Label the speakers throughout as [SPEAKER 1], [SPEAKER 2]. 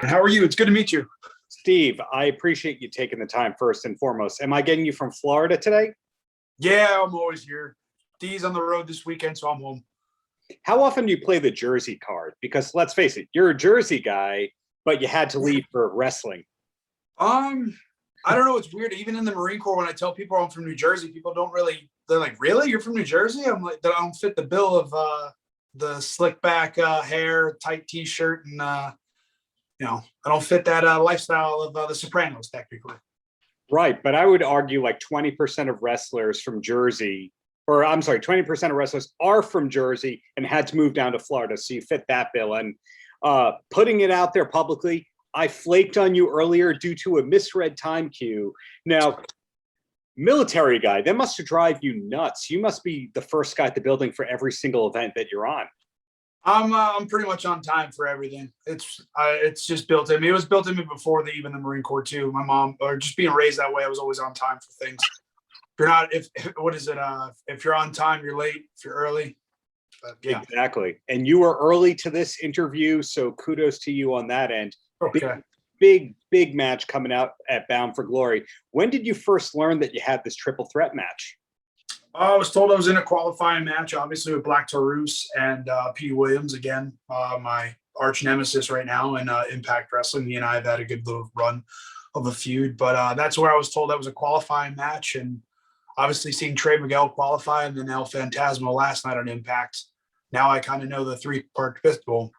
[SPEAKER 1] How are you? It's good to meet you.
[SPEAKER 2] Steve, I appreciate you taking the time first and foremost. Am I getting you from Florida today?
[SPEAKER 1] Yeah, I'm always here. D's on the road this weekend, so I'm home.
[SPEAKER 2] How often do you play the Jersey card? Because let's face it, you're a Jersey guy, but you had to leave for wrestling.
[SPEAKER 1] I don't know. It's weird. Even in the Marine Corps, when I tell people I'm from New Jersey, people don't really. They're like, "Really? You're from New Jersey?" I'm like, "I don't fit the bill of the slick back hair, tight T-shirt, and I don't fit that lifestyle of the Sopranos, technically."
[SPEAKER 2] Right, but I would argue like 20% of wrestlers from Jersey, or I'm sorry, 20% of wrestlers are from Jersey and had to move down to Florida, so you fit that bill. And putting it out there publicly, I flaked on you earlier due to a misread time cue. Now, military guy, that must drive you nuts. You must be the first guy at the building for every single event that you're on.
[SPEAKER 1] I'm pretty much on time for everything. It's just built in me. It was built in me before even the Marine Corps too. My mom, or just being raised that way, I was always on time for things. If you're not, if what is it? If you're on time, you're late. If you're early, yeah,
[SPEAKER 2] exactly. And you were early to this interview, so kudos to you on that end.
[SPEAKER 1] Okay.
[SPEAKER 2] Big match coming out at Bound for Glory. When did you first learn that you had this triple threat match?
[SPEAKER 1] I was told I was in a qualifying match, obviously with Black Taurus and P. Williams again, my arch nemesis right now in Impact Wrestling. He and I have had a good little run of a feud, but that's where I was told that was a qualifying match. And obviously seeing Trey Miguel qualify and then El Phantasmo last night on Impact, now I kind of know the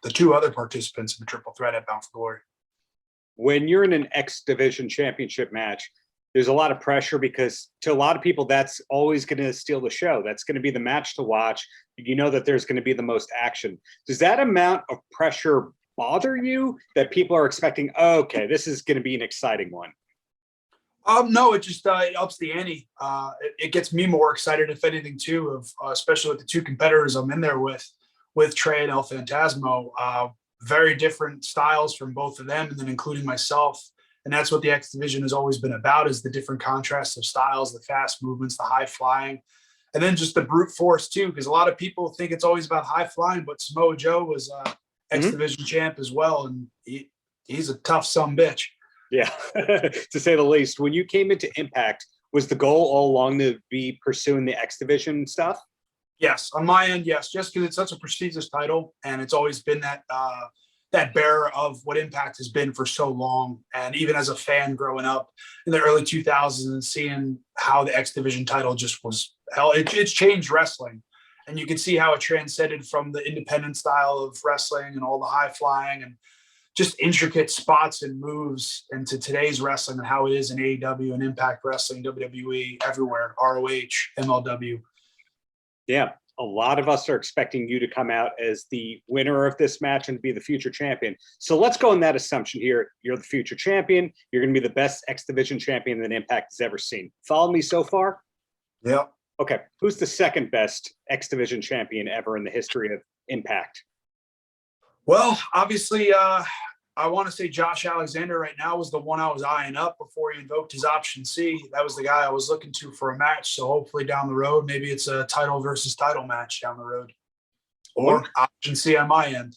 [SPEAKER 1] the two other participants in the triple threat at Bound for Glory.
[SPEAKER 2] When you're in an X Division championship match, there's a lot of pressure because to a lot of people, that's always going to steal the show. That's going to be the match to watch. You know that there's going to be the most action. Does that amount of pressure bother you that people are expecting, oh, okay, this is going to be an exciting one?
[SPEAKER 1] No, it just it ups the ante. It gets me more excited, if anything, too, especially with the two competitors I'm in there with Trey and El Phantasmo. Very different styles from both of them, and then including myself. And that's what the X Division has always been about, is the different contrasts of styles, the fast movements, the high flying, and then just the brute force too, because a lot of people think it's always about high flying, but Samoa Joe was X Division champ as well, and he's a tough bitch.
[SPEAKER 2] Yeah, to say the least. When you came into Impact, was the goal all along to be pursuing the X Division stuff?
[SPEAKER 1] Yes, on my end, yes, just because it's such a prestigious title, and it's always been that bearer of what Impact has been for so long. And even as a fan growing up in the early 2000s and seeing how the X Division title just was hell, it's changed wrestling. And you can see how it transcended from the independent style of wrestling and all the high flying and just intricate spots and moves into today's wrestling and how it is in AEW and Impact Wrestling, WWE, everywhere, ROH, MLW.
[SPEAKER 2] Yeah. A lot of us are expecting you to come out as the winner of this match and be the future champion. So let's go on that assumption here. You're the future champion. You're going to be the best X Division champion that Impact has ever seen. Follow me so far?
[SPEAKER 1] Yeah.
[SPEAKER 2] Okay. Who's the second best X Division champion ever in the history of Impact?
[SPEAKER 1] Well, obviously, I want to say Josh Alexander right now was the one I was eyeing up before he invoked his option C. That was the guy I was looking to for a match. So hopefully down the road, maybe it's a title versus title match down the road, or option C on my end.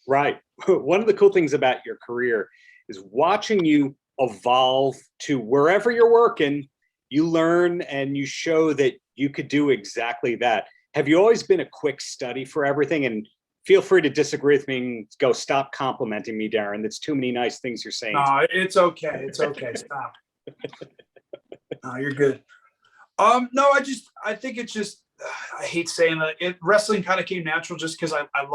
[SPEAKER 2] Right. One of the cool things about your career is watching you evolve to wherever you're working. You learn and you show that you could do exactly that. Have you always been a quick study for everything? And feel free to disagree with me and go, stop complimenting me, Darren. That's too many nice things you're saying.
[SPEAKER 1] No, it's okay. It's okay. Stop. No, you're good. No, I think it's just, I hate saying that. Wrestling kind of came natural just because I've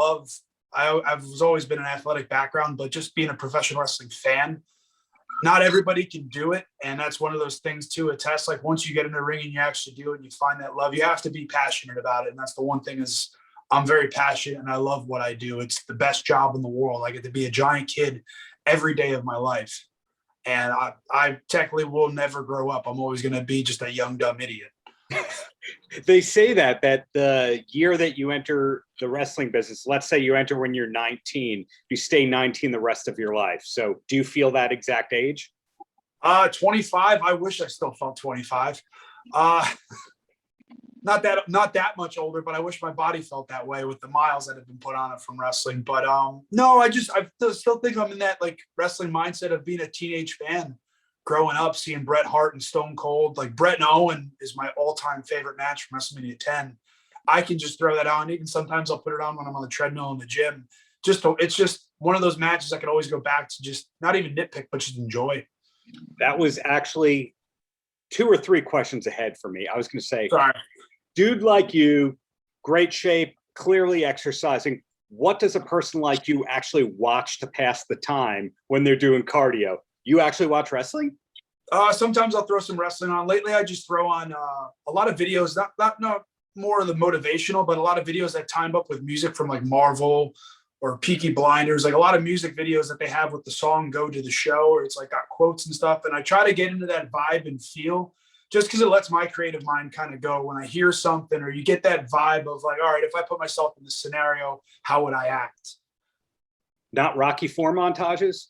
[SPEAKER 1] always been an athletic background, but just being a professional wrestling fan, not everybody can do it. And that's one of those things too, a test. Like once you get in the ring and you actually do it and you find that love, you have to be passionate about it. And that's the one thing is, I'm very passionate and I love what I do. It's the best job in the world. I get to be a giant kid every day of my life. And I technically will never grow up. I'm always going to be just a young, dumb idiot.
[SPEAKER 2] They say that the year that you enter the wrestling business, let's say you enter when you're 19, you stay 19 the rest of your life. So do you feel that exact age?
[SPEAKER 1] 25. I wish I still felt 25. not that much older, but I wish my body felt that way with the miles that have been put on it from wrestling. But no, I still think I'm in that like wrestling mindset of being a teenage fan, growing up, seeing Bret Hart and Stone Cold. Like Bret and Owen is my all-time favorite match from WrestleMania 10. I can just throw that on. Even sometimes I'll put it on when I'm on the treadmill in the gym. It's just one of those matches I can always go back to, just not even nitpick, but just enjoy.
[SPEAKER 2] That was actually 2 or 3 questions ahead for me. I was going to say,
[SPEAKER 1] Sorry.
[SPEAKER 2] Dude like you, great shape, clearly exercising. What does a person like you actually watch to pass the time when they're doing cardio? You actually watch wrestling?
[SPEAKER 1] Sometimes I'll throw some wrestling on. Lately, I just throw on a lot of videos, not more of the motivational, but a lot of videos that time up with music from like Marvel or Peaky Blinders, like a lot of music videos that they have with the song Go to the Show, or it's like got quotes and stuff. And I try to get into that vibe and feel, just because it lets my creative mind kind of go when I hear something, or you get that vibe of like, all right, if I put myself in this scenario, how would I act?
[SPEAKER 2] Not Rocky 4 montages?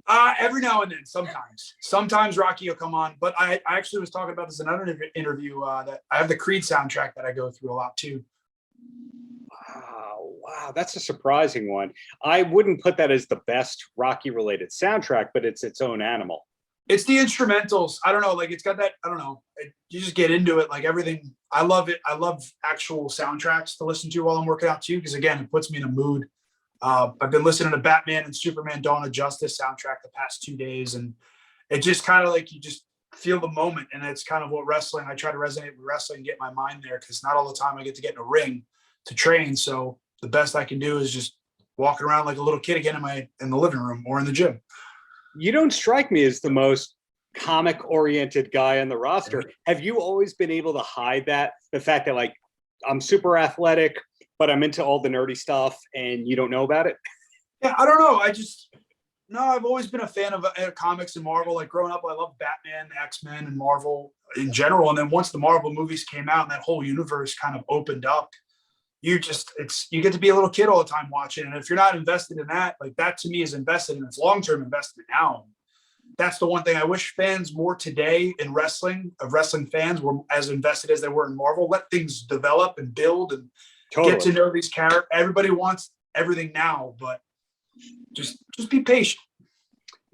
[SPEAKER 1] Every now and then, sometimes Rocky will come on, but I actually was talking about this in another interview that I have the Creed soundtrack that I go through a lot too.
[SPEAKER 2] Wow, that's a surprising one. I wouldn't put that as the best Rocky related soundtrack, but it's its own animal.
[SPEAKER 1] It's the instrumentals. I don't know, like it's got that, I don't know. You just get into it, like everything. I love it. I love actual soundtracks to listen to while I'm working out too, because again, it puts me in a mood. I've been listening to Batman and Superman Dawn of Justice soundtrack the past 2 days, and it just kind of like you just feel the moment. And it's kind of what wrestling, I try to resonate with wrestling, get my mind there, because not all the time I get in a ring to train. So the best I can do is just walking around like a little kid again in the living room or in the gym.
[SPEAKER 2] You don't strike me as the most comic oriented guy on the roster. Have you always been able to hide that? The fact that like I'm super athletic, but I'm into all the nerdy stuff and you don't know about it?
[SPEAKER 1] Yeah, I don't know. I've always been a fan of comics and Marvel. Like growing up, I loved Batman, X-Men, and Marvel in general. And then once the Marvel movies came out and that whole universe kind of opened up, you get to be a little kid all the time watching. And if you're not invested in that, like that to me is invested in its long-term investment now. That's the one thing I wish fans more today in wrestling fans were as invested as they were in Marvel. Let things develop and build and get to know these characters. Everybody wants everything now, but just be patient.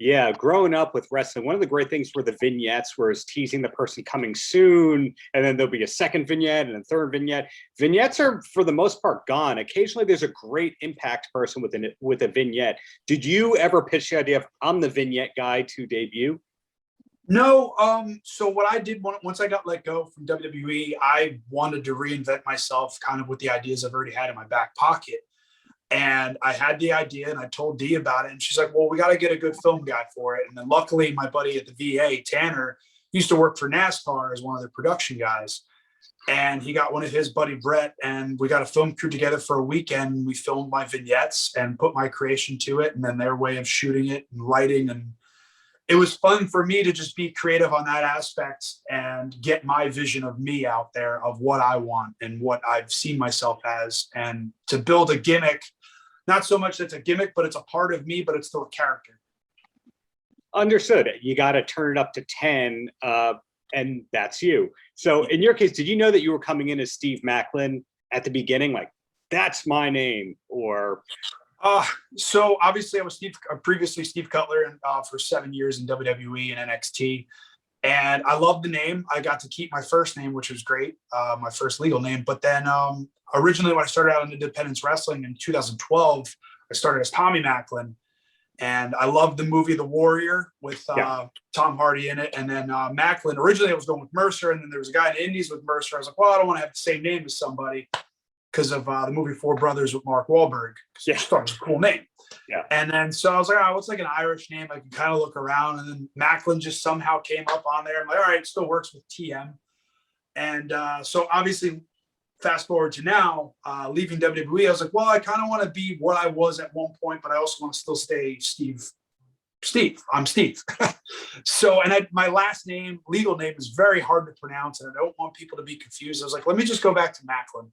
[SPEAKER 2] Yeah, growing up with wrestling, one of the great things were the vignettes, where it's teasing the person coming soon, and then there'll be a second vignette and a third vignette. Vignettes are, for the most part, gone. Occasionally, there's a great impact person with a vignette. Did you ever pitch the idea of, I'm the vignette guy to debut?
[SPEAKER 1] No. So what I did once I got let go from WWE, I wanted to reinvent myself kind of with the ideas I've already had in my back pocket. And I had the idea and I told Dee about it. And she's like, well, we got to get a good film guy for it. And then luckily my buddy at the VA, Tanner, used to work for NASCAR as one of the production guys. And he got one of his buddy, Brett, and we got a film crew together for a weekend. We filmed my vignettes and put my creation to it, and then their way of shooting it and writing. And it was fun for me to just be creative on that aspect and get my vision of me out there, of what I want and what I've seen myself as, and to build a gimmick. Not so much that's a gimmick, but it's a part of me, but it's still a character.
[SPEAKER 2] Understood. You got to turn it up to 10, and that's you. So in your case, did you know that you were coming in as Steve Maclin at the beginning? Like, that's my name, or...
[SPEAKER 1] So obviously I was previously Steve Cutler for 7 years in WWE and NXT. And I loved the name. I got to keep my first name, which was great. My first legal name. But then originally when I started out in independence wrestling in 2012, I started as Tommy Maclin. And I loved the movie The Warrior with Tom Hardy in it. And then Maclin, originally I was going with Mercer. And then there was a guy in the Indies with Mercer. I was like, well, I don't want to have the same name as somebody, because of the movie Four Brothers with Mark Wahlberg. Yeah, it's a cool name.
[SPEAKER 2] Yeah.
[SPEAKER 1] And then so I was like, oh, what's like an Irish name? I can kind of look around. And then Maclin just somehow came up on there. I'm like, all right, it still works with TM. And so obviously, fast forward to now, leaving WWE, I was like, well, I kind of want to be what I was at one point, but I also want to still stay Steve. I'm Steve. So, and my last name, legal name, is very hard to pronounce, and I don't want people to be confused. I was like, let me just go back to Maclin.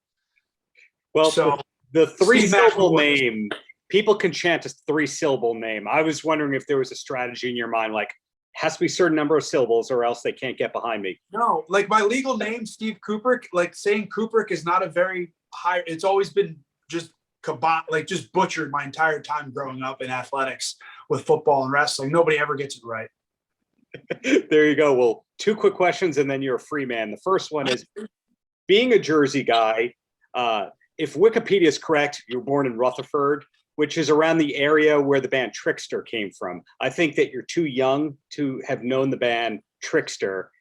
[SPEAKER 2] Well, so the 3-syllable
[SPEAKER 1] Steve
[SPEAKER 2] name, people can chant a 3-syllable name. I was wondering if there was a strategy in your mind, like, has to be a certain number of syllables or else they can't get behind me.
[SPEAKER 1] No, like my legal name, Steve Kubrick, like saying Kubrick is not a very high, it's always been just just butchered my entire time growing up in athletics with football and wrestling. Nobody ever gets it right.
[SPEAKER 2] There you go. Well, 2 quick questions and then you're a free man. The first one is, being a Jersey guy, if Wikipedia is correct, you were born in Rutherford, which is around the area where the band Trickster came from. I think that you're too young to have known the band Trickster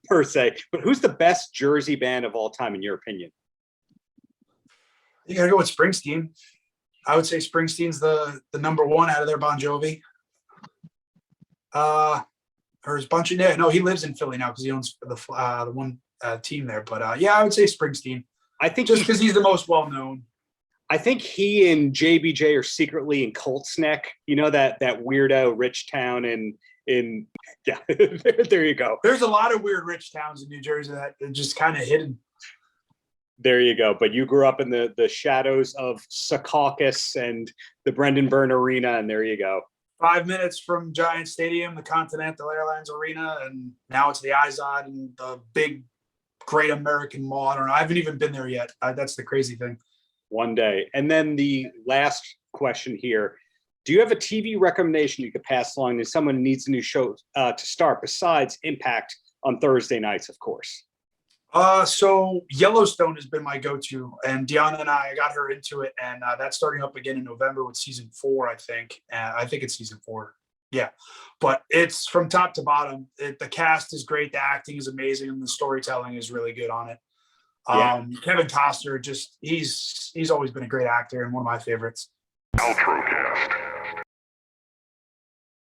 [SPEAKER 2] per se, but who's the best Jersey band of all time in your opinion?
[SPEAKER 1] You gotta go with Springsteen. I would say Springsteen's the number one out of their Bon Jovi. Or his bunch of, yeah, no, he lives in Philly now because he owns the one team there. But yeah, I would say Springsteen. I think just because he's the most well known.
[SPEAKER 2] I think he and JBJ are secretly in Colts Neck. You know, that weirdo rich town in yeah. There you go.
[SPEAKER 1] There's a lot of weird rich towns in New Jersey that are just kind of hidden.
[SPEAKER 2] There you go. But you grew up in the shadows of Secaucus and the Brendan Byrne Arena, and there you go.
[SPEAKER 1] 5 minutes from Giant Stadium, the Continental Airlines Arena, and now it's the Izod and the big, great American Mall. I don't know. I haven't even been there yet. That's the crazy thing.
[SPEAKER 2] One day. And then the last question here. Do you have a TV recommendation you could pass along to someone who needs a new show to start besides Impact on Thursday nights, of course?
[SPEAKER 1] So Yellowstone has been my go-to, and Deanna and I got her into it, and that's starting up again in November with season 4, I think. I think it's season 4. Yeah, but it's from top to bottom. The cast is great, the acting is amazing, and the storytelling is really good on it. Yeah. Kevin Costner, he's always been a great actor and one of my favorites.
[SPEAKER 3] Paltrocast.